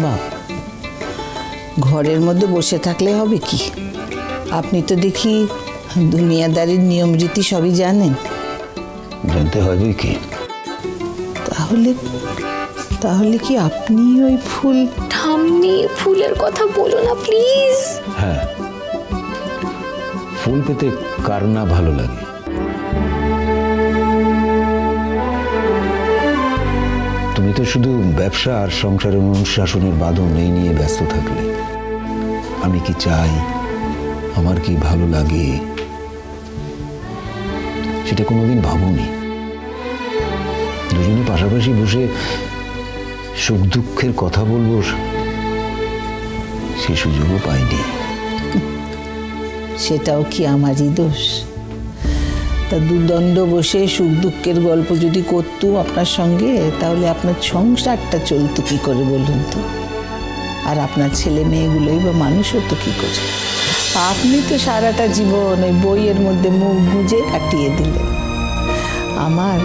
বাপ, ঘরের মধ্যে বসে থাকলে হবে কি? আপনি তো দেখি দুনিয়াদারির নিয়ম রীতি সবই জানেন। জানতে হবে কি? তাহলে তাহলে কি আপনি ওই ফুল? ঠাম্মি, ফুলের কথা বলো না প্লিজ। হ্যাঁ, ফুল পেতে কার না ভালো লাগে। তুমি তো শুধু ব্যবসা আর সংসারের অনুশাসনের বাঁধন এই নিয়ে ব্যস্ত থাকলে আমি কি চাই, আমার কি ভালো লাগে, সেটা কোনোদিন ভাবুনি। দুজনে পাশাপাশি বসে সুখ দুঃখের কথা বলবো সে সুযোগও পাইনি। সেটাও কি আমারই দোষ? তা দুদণ্ড বসে সুখ দুঃখের গল্প যদি করতুম আপনার সঙ্গে, তাহলে আপনার সংসারটা চলতো কি করে বলুন তো? আর আপনার ছেলে মেয়েগুলোই বা মানুষ হতো কি করে? আপনি তো সারাটা জীবন ওই বইয়ের মধ্যে মুখ গুঁজে কাটিয়ে দিলেন। আমার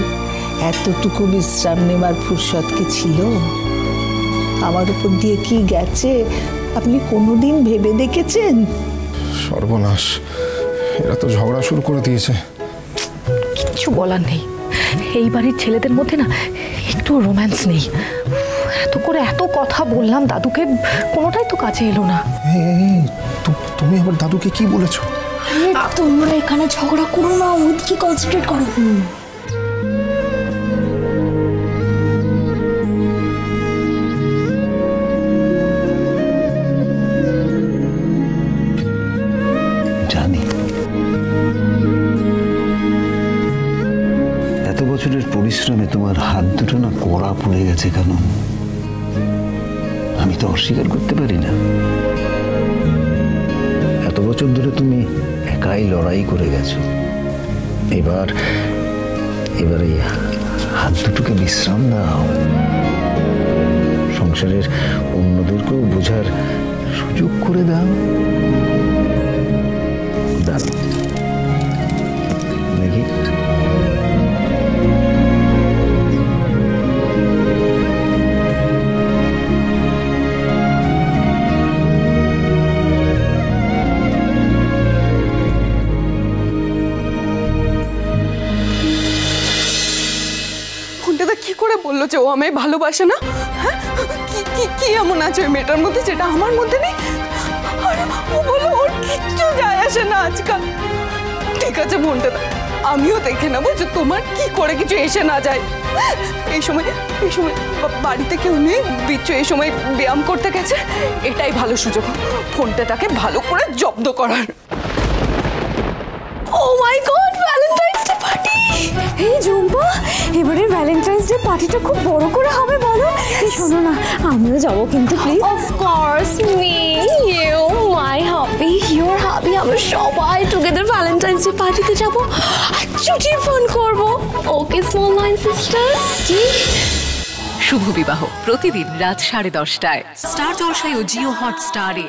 এতটুকু বিশ্রাম নেবার ফুরসত কি ছিল? আমার উপর দিয়ে কি গেছে আপনি কোনোদিন ভেবে দেখেছেন? সর্বনাশ, এরা তো ঝগড়া শুরু করে দিয়েছে। কিচ্ছু বলার নেই, এই বাড়ির ছেলেদের মধ্যে না একটু রোম্যান্স নেই। এত করে এত কথা বললাম দাদুকে, কোনোটাই তো কাছে এলো না। তুমি আবার দাদুকে কি বলেছো? তোমরা এখানে ঝগড়া করো না, ওদিকে কনসেন্ট্রেট করো। জানি এত বছরের পরিশ্রমে তোমার হাত দুটো না কড়া পড়ে গেছে কেন, আমি তো অস্বীকার করতে পারি না। এত বছর ধরে তুমি একাই লড়াই করে গেছো, এবার এই হাত দুটোকে বিশ্রাম দাও। সংসারের অন্যদেরকেও বোঝার সুযোগ করে দাও। দাঁড়াও দেখি। কি করে বললো যে ও আমায় ভালোবাসে না? হ্যাঁ, কি এমন আছে ওই মেয়েটার মধ্যে যেটা আমার মধ্যে নেই? আর ও বললো ওর কিচ্ছু যায় আসে না আজকাল। ঠিক আছে বোনটা, আমিও দেখে নেবো যে তোমার কি করে কিছু এসে না যায়। এই সময় বাড়িতে কেউ নেই, বিচ্ছু এই সময় ব্যায়াম করতে গেছে, এটাই ভালো সুযোগ ফোনটা তাকে ভালো করে জব্দ করার। ও মাই গড, ভ্যালেন্টাইন্স ডে পার্টি! এই জুম্পা, এবারে ভ্যালেন্টাইন্স ডে পার্টিটা খুব বড় করে হবে বলো। শোনো না, আমিও যাবো কিন্তু please. Of course, me, you, my hubby, your হাবি, আমরা সবাই টুগেদার ভ্যালেন্টাইন্স ডে পার্টিতে যাবো আর ছুটি ফোন করবো। Okay small line sister. শুভ বিবাহ প্রতিদিন রাত 10:30টায় স্টার জলসায় ও জিও হটস্টারে।